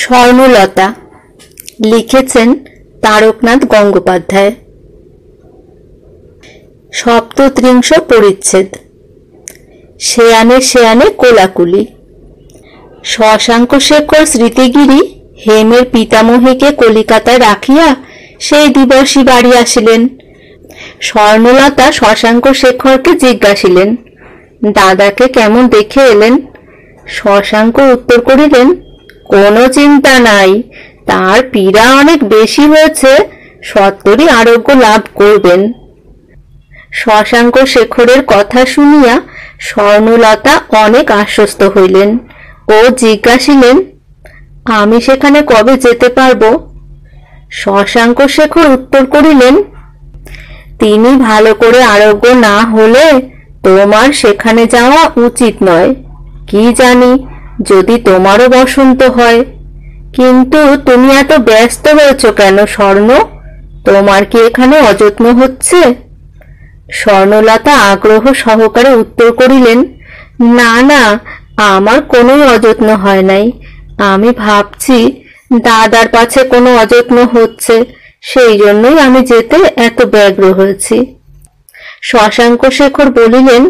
স্বর্ণলতা লিখেছেন তারকনাথ গঙ্গোপাধ্যায়। সপ্তত্রিংশ পরিচ্ছেদ। শেয়ানে শেয়ানে কোলাকুলি। শশাঙ্ক শেখর স্মৃতিগিরি হেমের পিতামহীকে কলিকাতায় রাখিয়া সেই দিবসই বাড়ি আসিলেন। স্বর্ণলতা শশাঙ্ক শেখরকে জিজ্ঞাসিলেন, দাদাকে কেমন দেখে এলেন? শশাঙ্ক উত্তর করিলেন, কোনো চিন্তা নাই, তার পীড়া অনেক বেশি হয়েছে, সত্তরই আরোগ্য লাভ করবেন। শশাঙ্ক শেখরের কথা শুনিয়া স্বর্ণলতা অনেক আশ্বস্ত হইলেন ও জিজ্ঞাসিলেন, আমি সেখানে কবে যেতে পারব? শশাঙ্ক শেখর উত্তর করিলেন, তিনি ভালো করে আরোগ্য না হলে তোমার সেখানে যাওয়া উচিত নয়। কি জানি, যদি তোমারও বসন্ত হয়। কিন্তু তুমি এত ব্যস্ত হয়েছ কেন স্বর্ণ? তোমার কি এখানে অযত্ন হচ্ছে? স্বর্ণলতা আগ্রহ সহকারে উত্তর করিলেন, না না, আমার কোনো অযত্ন হয় নাই। আমি ভাবছি দাদার পাছে কোনো অযত্ন হচ্ছে, সেই জন্যই আমি যেতে এত ব্যগ্র হয়েছি। শশাঙ্ক শেখর বলিলেন,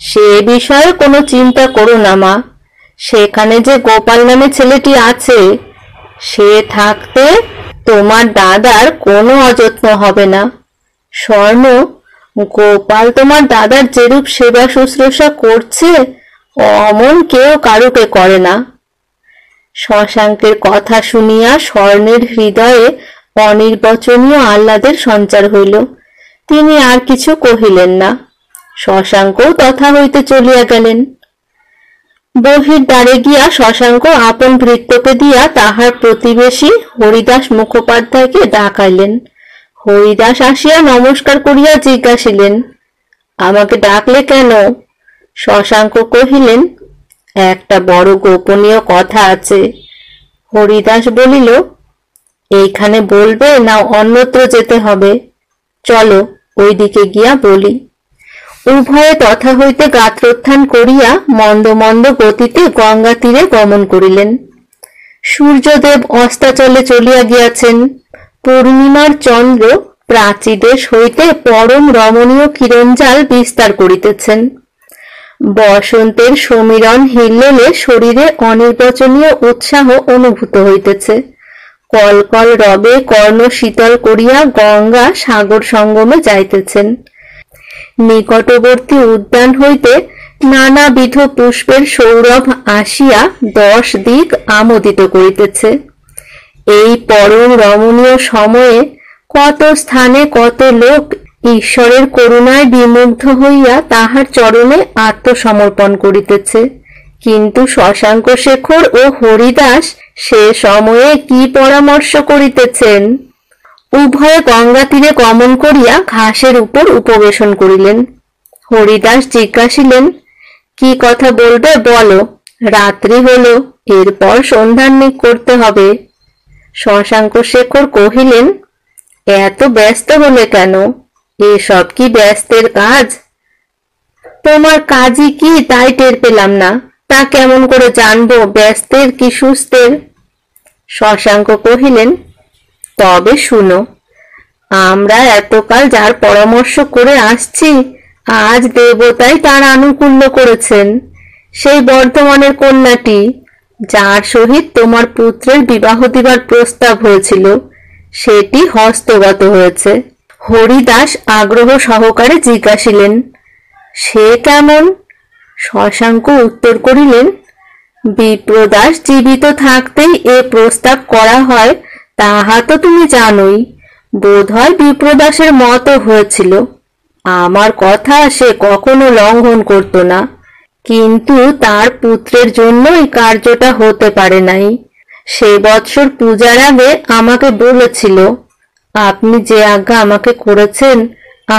সে বিষয়ে কোনো চিন্তা করো না মা, সেখানে যে গোপাল নামে ছেলেটি আছে, সে থাকতে তোমার দাদার কোনো অযত্ন হবে না। স্বর্ণ, গোপাল তোমার দাদার যেরূপ সেবা শুশ্রূষা করছে অমন কেউ কারুকে করে না। শশাঙ্কের কথা শুনিয়া স্বর্ণের হৃদয়ে অনির্বচনীয় আহ্লাদের সঞ্চার হইল। তিনি আর কিছু কহিলেন না। শশাঙ্কও তথা হইতে চলিয়া গেলেন। বহির দ্বারে গিয়া শশাঙ্ক আপন ভৃত্যকে দিয়া তাহার প্রতিবেশী হরিদাস মুখোপাধ্যায়কে ডাকাইলেন। হরিদাস আসিয়া নমস্কার করিয়া জিজ্ঞাসিলেন, আমাকে ডাকলে কেন? শশাঙ্ক কহিলেন, একটা বড় গোপনীয় কথা আছে। হরিদাস বলিল, এইখানে বলবে না অন্যত্র যেতে হবে? চলো ওইদিকে গিয়া বলি। উভয়ে তথা হইতে গাত্রোত্থান করিয়া মন্দ মন্দ গতিতে গঙ্গা তীরে গমন করিলেন। সূর্যদেব অস্তাচলে চলিয়া গিয়াছেন। পূর্ণিমার চন্দ্র প্রাচীদেশ হইতে পরম রমণীয় কিরণজাল বিস্তার করিতেছেন। বসন্তের সমীরণ হিল্লোলে শরীরে অনির্বচনীয় উৎসাহ অনুভূত হইতেছে। কলকল রবে কর্ণ শীতল করিয়া গঙ্গা সাগর সঙ্গমে যাইতেছেন। নিকটবর্তী উদ্যান হইতে নানাবিধ পুষ্পের সৌরভ আসিয়া 10 দিক আমোদিত করিতেছে। এই পরম রমণীয় সময়ে কত স্থানে কত লোক ঈশ্বরের করুণায় বিমুগ্ধ হইয়া তাহার চরণে আত্মসমর্পণ করিতেছে। কিন্তু শশাঙ্ক শেখর ও হরিদাস সে সময়ে কি পরামর্শ করিতেছেন? উভয়ে গঙ্গা তীরে গমন করিয়া ঘাসের উপর উপবেশন করিলেন। হরিদাস জিজ্ঞাসিলেন, কি কথা বলবে বলো, রাত্রি হলো, এরপর সন্ধ্যান্বিক করতে হবে। শশাঙ্ক শেখর কহিলেন, এত ব্যস্ত হলে কেন? এসব কি ব্যস্তের কাজ? তোমার কাজই কি তাই টের পেলাম না, তা কেমন করে জানবো ব্যস্তের কি সুস্থের? শশাঙ্ক কহিলেন, তবে শুনো, আমরা এতকাল যার পরামর্শ করে আসছি, আজ দেবতাই তার আনুকূল্য করেছেন। সেই বর্ধমানের কন্যাটি, যার সহিত তোমার পুত্রের বিবাহ দিবার প্রস্তাব হয়েছিল, সেটি হস্তগত হয়েছে। হরিদাস আগ্রহ সহকারে জিজ্ঞাসিলেন, সে কেমন? শশাঙ্ক উত্তর করিলেন, বিপ্রদাস জীবিত থাকতেই এ প্রস্তাব করা হয় তাহা তো তুমি জানোই। বোধহয় বিপ্রদাসের মতও হয়েছিল। আমার কথা সে কখনো লঙ্ঘন করত না, কিন্তু তার পুত্রের জন্যই কার্যটা হতে পারে নাই। সে বৎসর পূজার আগে আমাকে বলেছিল, আপনি যে আজ্ঞা আমাকে করেছেন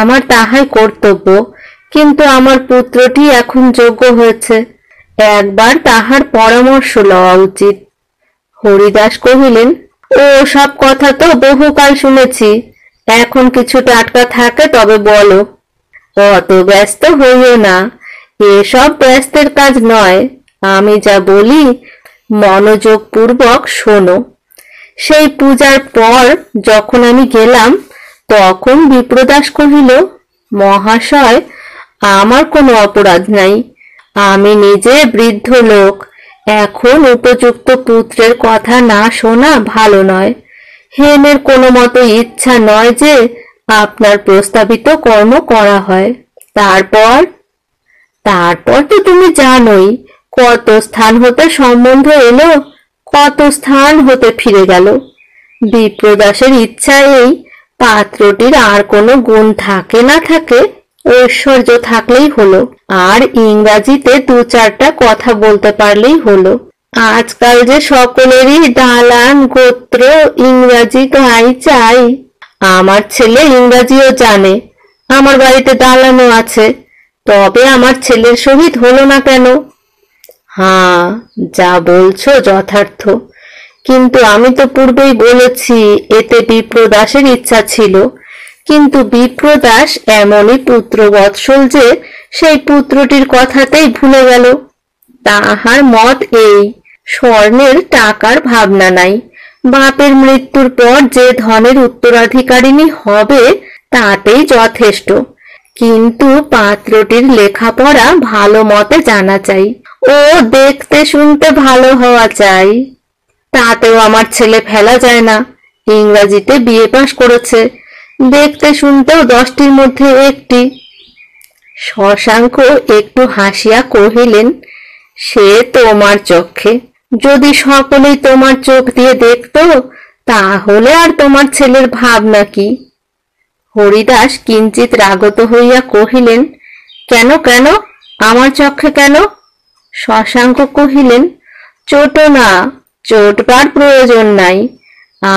আমার তাহাই কর্তব্য, কিন্তু আমার পুত্রটি এখন যোগ্য হয়েছে, একবার তাহার পরামর্শ লওয়া উচিত। হরিদাস কহিলেন, ও সব কথা তো বহুকাল শুনেছি, এখন কিছু টাটকা থাকে তবে বলো। অত ব্যস্ত হইও না, এসব ব্যস্তের কাজ নয়। আমি যা বলি মনোযোগপূর্বক শোনো। সেই পূজার পর যখন আমি গেলাম, তখন বিপ্রদাস কহিল, মহাশয়, আমার কোনো অপরাধ নাই। আমি নিজে বৃদ্ধ লোক, এখন উপযুক্ত পুত্রের কথা না শোনা ভালো নয়। হেমের কোনো মতো ইচ্ছা নয় যে আপনার প্রস্তাবিত কর্ম করা হয়। তারপর তারপর তো তুমি জানোই, কত স্থান হতে সম্বন্ধ এলো, কত স্থান হতে ফিরে গেল। বিপ্রদাসের ইচ্ছা এই, পাত্রটির আর কোনো গুণ থাকে না থাকে, ঐশ্বর্য থাকলেই হলো, আর ইংরাজিতে দু চারটা কথা বলতে পারলেই হলো। আজকাল যে সকলেরই দালান গোত্র ইংরাজি গাই চাই। আমার ছেলে ইংরাজিও জানে, আমার বাড়িতে দালানও আছে, তবে আমার ছেলের সহিত হলো না কেন? হ্যাঁ, যা বলছো যথার্থ, কিন্তু আমি তো পূর্বেই বলেছি এতে বিপ্রদাসের ইচ্ছা ছিল। কিন্তু বিপ্রদাস এমনই পুত্রবৎসল যে সেই পুত্রটির কথাতেই ভুলে গেল। তাহার মত এই, স্বর্ণের টাকার ভাবনা নাই, বাপের মৃত্যুর পর যে ধনের উত্তরাধিকারিণী হবে তাতেই যথেষ্ট। কিন্তু পাত্রটির লেখাপড়া ভালো মতে জানা চাই, ও দেখতে শুনতে ভালো হওয়া চাই। তাতেও আমার ছেলে ফেলা যায় না, ইংরাজিতে বিএ পাশ করেছে, দেখতে শুনতেও 10টির মধ্যে 1টি। শশাঙ্ক একটু হাসিয়া কহিলেন, সে তোমার চক্ষে, যদি সকলেই তোমার চোখ দিয়ে দেখত তাহলে আর তোমার ছেলের ভাবনা কি? হরিদাস কিঞ্চিত রাগত হইয়া কহিলেন, কেন কেন, আমার চক্ষে কেন? শশাঙ্ক কহিলেন, চোটো না, চোটবার প্রয়োজন নাই।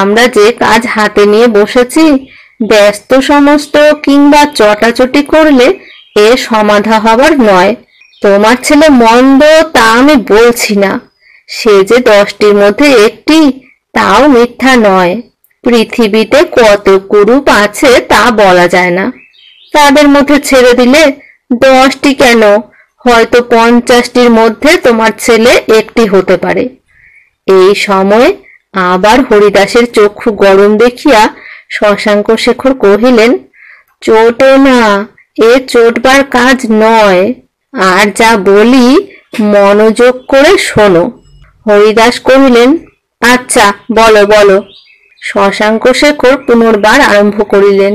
আমরা যে কাজ হাতে নিয়ে বসেছি, ব্যস্ত সমস্ত কিংবা চটাচটি করলে এ সমাধা হবার নয়। তোমার ছেলে মন্দ তা আমি বলছি না, সে যে 10টির মধ্যে 1টি তাও মিথ্যা নয়। পৃথিবীতে কত কুরূপ আছে তা বলা যায় না, তাদের মধ্যে ছেড়ে দিলে 10টি কেন, হয়তো 50টির মধ্যে তোমার ছেলে 1টি হতে পারে। এই সময় আবার হরিদাসের চক্ষু গরম দেখিয়া শশাঙ্ক শেখর কহিলেন, চোটো না, এ চোটবার কাজ নয়। আর যা বলি মনোযোগ করে শোনো। হরিদাস কহিলেন, আচ্ছা বলো বলো। শশাঙ্ক শেখর পুনর্বার আরম্ভ করিলেন,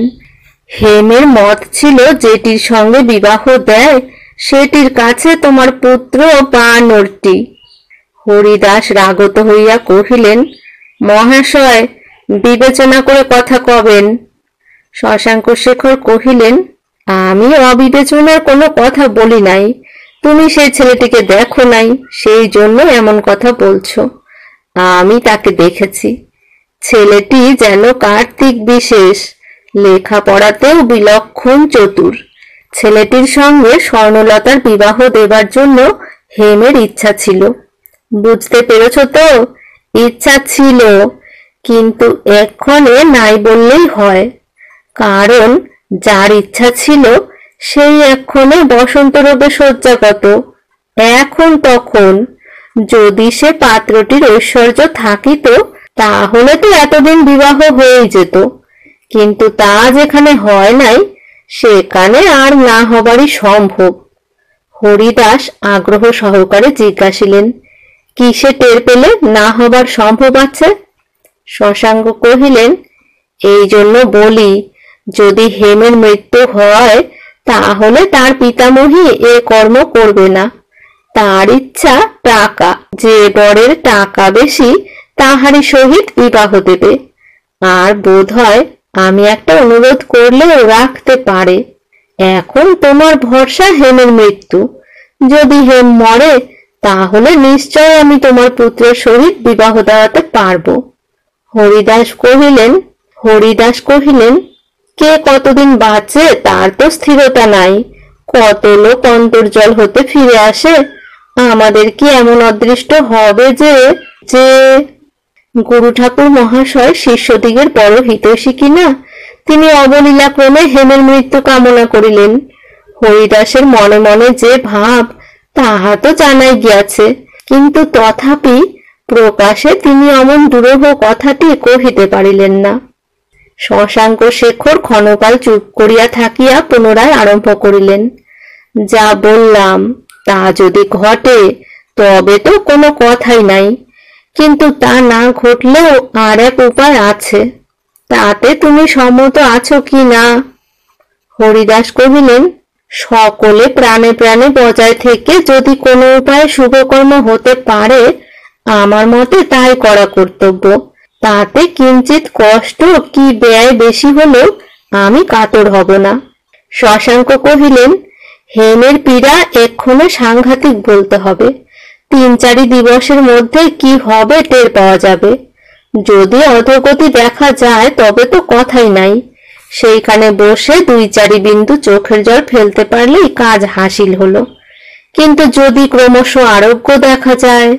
হেমের মত ছিল যেটির সঙ্গে বিবাহ দেয় সেটির কাছে তোমার পুত্র 52টি। হরিদাস রাগত হইয়া কহিলেন, মহাশয়, বিবেচনা করে কথা কবেন। শশাঙ্ক শেখর কহিলেন, আমি অবিবেচনার কোনো কথা বলি নাই, তুমি সেই ছেলেটিকে দেখো নাই, সেই জন্য এমন কথা বলছো। আমি তাকে দেখেছি, ছেলেটি যেন কার্তিক বিশেষ, লেখাপড়াতেও বিলক্ষণ চতুর। ছেলেটির সঙ্গে স্বর্ণলতার বিবাহ দেবার জন্য হেমের ইচ্ছা ছিল। বুঝতে পেরেছ তো? ইচ্ছা ছিল, কিন্তু এক্ষণে নাই বললেই হয়, কারণ যার ইচ্ছা ছিল সেই এক্ষণে বসন্ত রোগে শয্যাগত। এখন তখন যদি সে পাত্রটির ঐশ্বর্য থাকিত তাহলে তো এতদিন বিবাহ হয়েই যেত, কিন্তু তা যেখানে হয় নাই সেখানে আর না হবারই সম্ভব। হরিদাস আগ্রহ সহকারে জিজ্ঞাসিলেন, কিসে টের পেলে না হবার সম্ভব আছে? শশাঙ্ক কহিলেন, এই জন্য বলি, যদি হেমের মৃত্যু হয় তাহলে তার পিতামহী এ কর্ম করবে না। তার ইচ্ছা টাকা, যে বরের টাকা বেশি তাহারই সহিত বিবাহ দেবে। আর বোধ হয় আমি একটা অনুরোধ করলেও রাখতে পারে। এখন তোমার ভরসা হেমের মৃত্যু, যদি হেম মরে তাহলে নিশ্চয় আমি তোমার পুত্রের সহিত বিবাহ দেওয়াতে পারব। হরিদাস কহিলেন, কে কতদিন বাঁচে তার তো স্থিরতা নাই, কত লোক অন্তর্জল হতে ফিরে আসে, আমাদের কি এমন অদৃষ্ট হবে যে যে গুরু ঠাকুর মহাশয় শিষ্যদিগের বড় হিতৈষী কিনা, তিনি অবলীলাক্রমে হেমের মৃত্যু কামনা করিলেন। হরিদাসের মনে মনে যে ভাব তাহা তো জানাই গিয়াছে, কিন্তু তথাপি প্রকাশে তিনি অমন দুরূহ কথাটি কহিতে পারিলেন না। শশাঙ্ক শেখর ক্ষণকাল চুপ করিয়া থাকিয়া পুনরায় আরম্ভ করিলেন, যা বললাম তা যদি ঘটে তবে তো কোনো কথাই নাই, কিন্তু তা না ঘটলেও আর এক উপায় আছে, তাতে তুমি সম্মত আছো কি না? হরিদাস কহিলেন, সকলে প্রাণে প্রাণে বজায় থেকে যদি কোনো উপায়ে শুভকর্ম হতে পারে আমার মতে তাই করা কর্তব্য। তাতে কিঞ্চিত কষ্ট কি ব্যয় বেশি হলেও আমি কাতর হব না। শশাঙ্ক কহিলেন, হেমের পীড়া এক্ষণে সাংঘাতিক বলতে হবে, 3-4 দিবসের মধ্যে কি হবে টের পাওয়া যাবে। যদি অধোগতি দেখা যায় তবে তো কথাই নাই, সেইখানে বসে 2-4 বিন্দু চোখের জল ফেলতে পারলেই কাজ হাসিল হলো। কিন্তু যদি ক্রমশ আরোগ্য দেখা যায়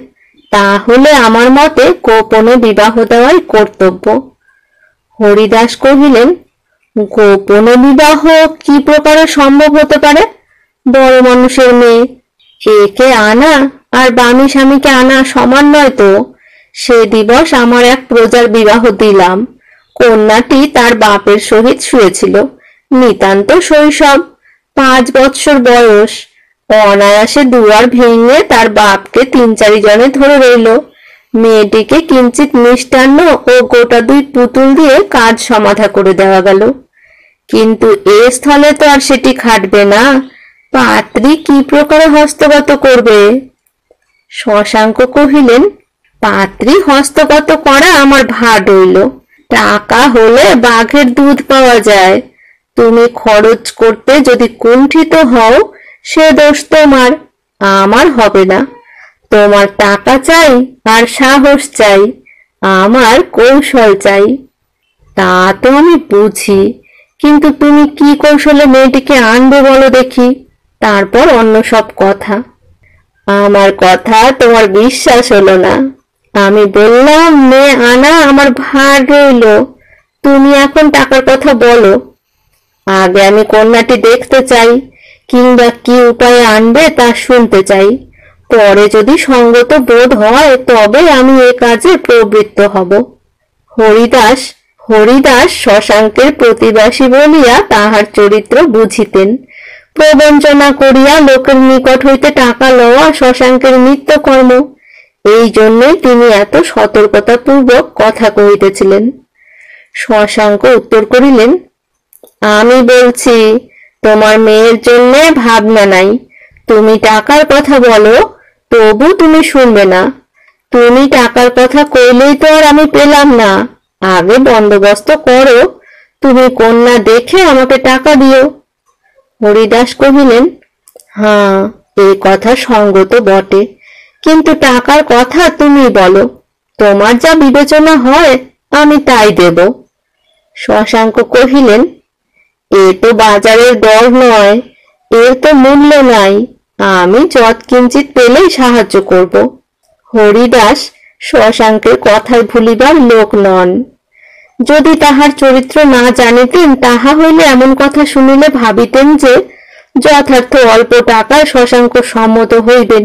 তাহলে আমার মতে গোপনে বিবাহ দেওয়াই কর্তব্য। হরিদাস কহিলেন, গোপনে বিবাহ কি প্রকারে সম্ভব হতে পারে? বড় মানুষের মেয়ে, একে আনা আর বামী স্বামীকে আনা সমান নয় তো। সে দিবস আমার এক প্রজার বিবাহ দিলাম, কন্যাটি তার বাপের সহিত শুয়েছিল, নিতান্ত শৈশব, 5 বৎসর বয়স। অনায়াসে দুয়ার ভেঙে তার বাপকে 3-4 জনে ধরে রইল। মেয়েটিকে কিঞ্চিত মিষ্টান্ন ও গোটা 2 পুতুল দিয়ে কাজ সমাধা করে দেওয়া গেল। কিন্তু এ স্থলে তো আর সেটি খাটবে না, পাত্রী কি প্রকারে হস্তগত করবে? শশাঙ্ক কহিলেন, পাত্রী হস্তগত করা আমার ভার রইল, টাকা হলে বাঘের দুধ পাওয়া যায়। তুমি খরচ করতে যদি কুণ্ঠিত হও সে দোষ তোমার, আমার হবে না। তোমার টাকা চাই আর সাহস চাই, আমার কৌশল চাই। তা তো আমি বুঝি, কিন্তু তুমি কি কৌশলে মেয়েটিকে আনবে বলো দেখি, তারপর অন্য সব কথা। আমার কথা তোমার বিশ্বাস হলো না। আমি বললাম মেয়ে আনা আমার ভার রইল, তুমি এখন টাকার কথা বলো। আগে আমি কন্যাটি দেখতে চাই, কিংবা কি উপায়ে আনবে তা শুনতে চাই। পরে যদি সঙ্গত বোধ হয় তবে আমি এ কাজে প্রবৃত্ত হব। হরিদাস শশাঙ্কের প্রতিবাসী বলিয়া তাহার চরিত্র বুঝিতেন। প্রবঞ্চনা করিয়া লোকের নিকট হইতে টাকা লওয়া শশাঙ্কের নিত্যকর্ম, এই জন্যই তিনি এত সতর্কতাপূর্বক কথা কহিতেছিলেন। শশাঙ্ক উত্তর করিলেন, আমি বলছি তোমার মেয়ের জন্য ভাবনা নাই, তুমি টাকার কথা বলো, তবু তুমি শুনবে না। তুমি টাকার কথা কইলেই তো আর আমি পেলাম না, আগে বন্দোবস্ত করো, তুমি কন্যা দেখে আমাকে টাকা দিও। হরিদাস কহিলেন, হ্যাঁ, এই কথা সঙ্গত বটে, কিন্তু টাকার কথা তুমি বলো, তোমার যা বিবেচনা হয় আমি তাই দেব। শশাঙ্ক কহিলেন, এ তো বাজারের দর নয়, এর তো মূল্য নাই, আমি যৎকিঞ্চিৎ পেলেই সাহায্য করব। হরিদাস শশাঙ্কের কথায় ভুলিবার লোক নন। যদি তাহার চরিত্র না জানিতেন তাহা হইলে এমন কথা শুনিলে ভাবিতেন যে যথার্থ অল্প টাকায় শশাঙ্ক সম্মত হইবেন,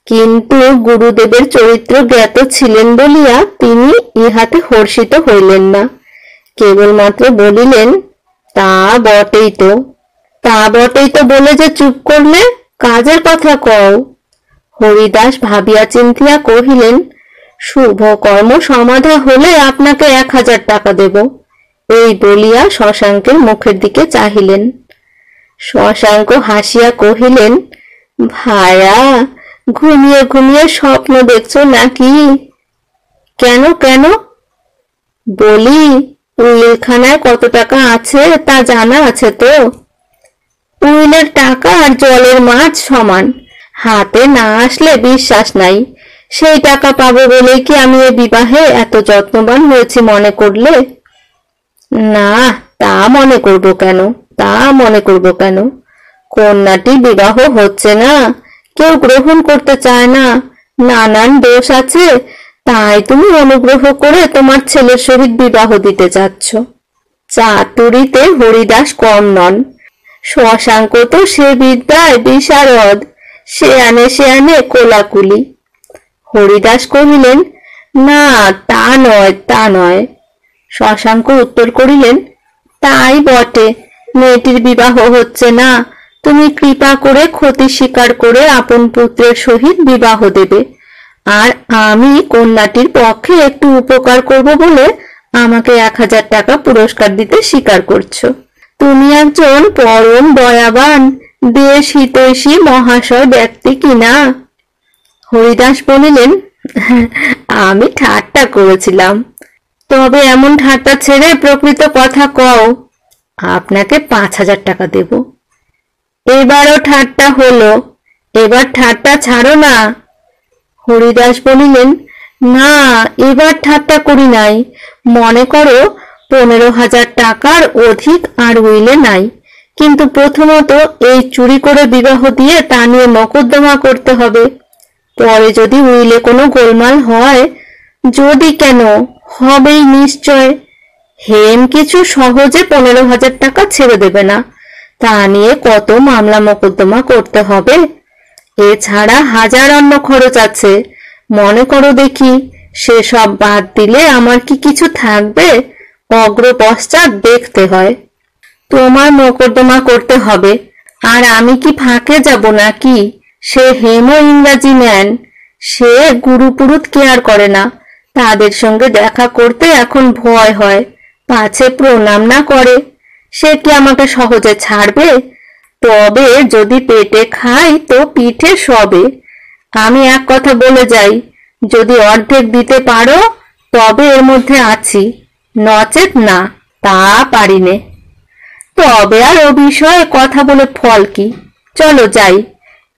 কিন্তু গুরুদেবের চরিত্র জ্ঞাত ছিলেন বলিয়া তিনি ইহাতে হর্ষিত হইলেন না, কেবলমাত্র বলিলেন, তা বটেই তো বলে যে চুপ করলে, কাজের কথা কও। হরিদাস ভাবিয়া চিন্তিয়া কহিলেন, শুভ কর্ম সমাধা হলে আপনাকে 1000 টাকা দেব। এই বলিয়া শশাঙ্কের মুখের দিকে চাহিলেন। শশাঙ্ক হাসিয়া কহিলেন, ভায়া, ঘুমিয়ে ঘুমিয়ে স্বপ্ন দেখছো নাকি? কেন কেন? বলি, উইলখানায় কত টাকা আছে তা জানা আছে তো? উইলের টাকা আর জলের মাছ সমান, হাতে না আসলে বিশ্বাস নাই। সেই টাকা পাবো বলে কি আমি এ বিবাহে এত যত্নবান হয়েছি মনে করলে? না, তা মনে করব কেন? কন্যাটি বিবাহ হচ্ছে না, কেউ গ্রহণ করতে চায় না, নানান দোষ আছে, তাই তুমি অনুগ্রহ করে তোমার ছেলের সহিত বিবাহ দিতে চাচ্ছ। চাতুরীতে হরিদাস কম নন, শশাঙ্ক তো সে বিদ্যায় বিশারদ, সে আনে কোলাকুলি। হরিদাস কহিলেন, না, তা নয়, তা নয়। শশাঙ্ক উত্তর করিলেন, তাই বটে, মেয়েটির বিবাহ হচ্ছে না, তুমি কৃপা করে ক্ষতি স্বীকার করে আপন পুত্রের সহিত বিবাহ দেবে, আর আমি কন্যাটির পক্ষে একটু উপকার করব বলে আমাকে 1000 টাকা পুরস্কার দিতে স্বীকার করছো। তুমি একজন পরম দয়াবান দেশ হিতৈষী মহাশয় ব্যক্তি কিনা? হরিদাস বলিলেন, আমি ঠাট্টা করেছিলাম। তবে এমন ঠাট্টা ছেড়ে প্রকৃত কথা কও। আপনাকে 5000 টাকা দেব। এবারও ঠাট্টা হলো, এবার ঠাট্টা ছাড়ো না। হরিদাস বলিলেন, না, এবার ঠাট্টা করি নাই। মনে করো 15,000 টাকার অধিক আর উইলে নাই, কিন্তু প্রথমত এই চুরি করে বিবাহ দিয়ে তা নিয়ে মকদ্দমা করতে হবে। পরে যদি উইলে কোনো গোলমাল হয়, যদি কেন, হবেই নিশ্চয়। হেম কিছু সহজে 15,000 টাকা ছেড়ে দেবে না, তা নিয়ে কত মামলা মকদ্দমা করতে হবে। এছাড়া হাজার অন্য খরচ আছে। মনে করো দেখি, সেসব বাদ দিলে আমার কি কিছু থাকবে? অগ্র পশ্চাৎ দেখতে হয়। তোমার মকদ্দমা করতে হবে, আর আমি কি ফাঁকে যাব নাকি? সে হেমও ইংরাজি ম্যান, সে গুরুপুরুত কেয়ার করে না। তাদের সঙ্গে দেখা করতে এখন ভয় হয়, পাছে প্রণাম না করে। সে কি আমাকে সহজে ছাড়বে? তবে যদি পেটে খাই তো পিঠে সবে। আমি এক কথা বলে যাই, যদি অর্ধেক দিতে পারো তবে এর মধ্যে আছি, নচেত না, তা পারিনে। তবে আর ও বিষয়ে কথা বলে ফল কি? চলো যাই।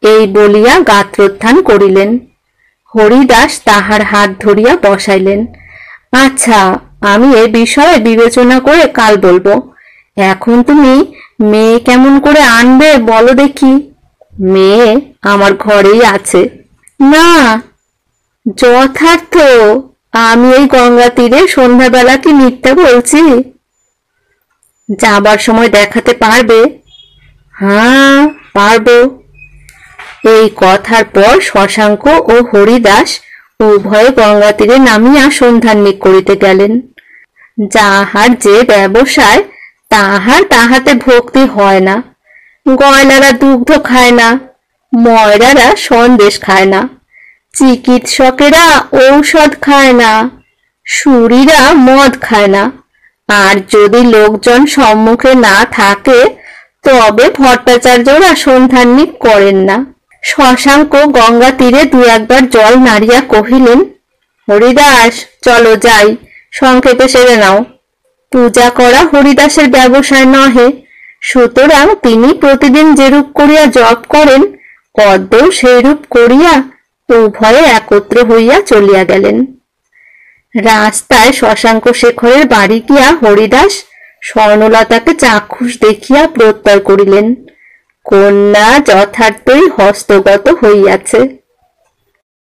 এই বলিয়া গাত্রোত্থান করিলেন। হরিদাস তাহার হাত ধরিয়া বসাইলেন। আচ্ছা, আমি এ বিষয়ে বিবেচনা করে কাল বলবো। এখন তুমি মেয়ে কেমন করে আনবে বলো দেখি। মেয়ে আমার ঘরেই আছে। না, যথার্থ। আমি এই গঙ্গা তীরে সন্ধ্যাবেলা কি মিথ্যা বলছি? যাবার সময় দেখাতে পারবে? হ্যাঁ, পারবো। এই কথার পর শশাঙ্ক ও হরিদাস উভয়ে গঙ্গা তীরে নামিয়া সন্ধান্বিক করিতে গেলেন। যাহার যে ব্যবসায় তাহার তাহাতে ভক্তি হয় না। গয়লারা দুগ্ধ খায় না, ময়রারা সন্দেশ খায় না, চিকিৎসকেরা ঔষধ খায় না, সুরীরা মদ খায় না, আর যদি লোকজন সম্মুখে না থাকে তবে ভট্টাচার্যরা সন্ধান্বিক করেন না। শশাঙ্ক গঙ্গা তীরে দু একবার জল নাড়িয়া কহিলেন, হরিদাস, চলো যাই, সংক্ষেপে সেরে নাও। পূজা করা হরিদাসের ব্যবসায় নহে, সুতরাং তিনি প্রতিদিন যেরূপ করিয়া জপ করেন অদ্য সেইরূপ করিয়া উভয়ে একত্র হইয়া চলিয়া গেলেন। রাস্তায় শশাঙ্ক শেখরের বাড়ি গিয়া হরিদাস স্বর্ণলতাকে চাক্ষুষ দেখিয়া প্রত্যয় করিলেন, কন্যা যথার্থই হস্তগত হইয়াছে।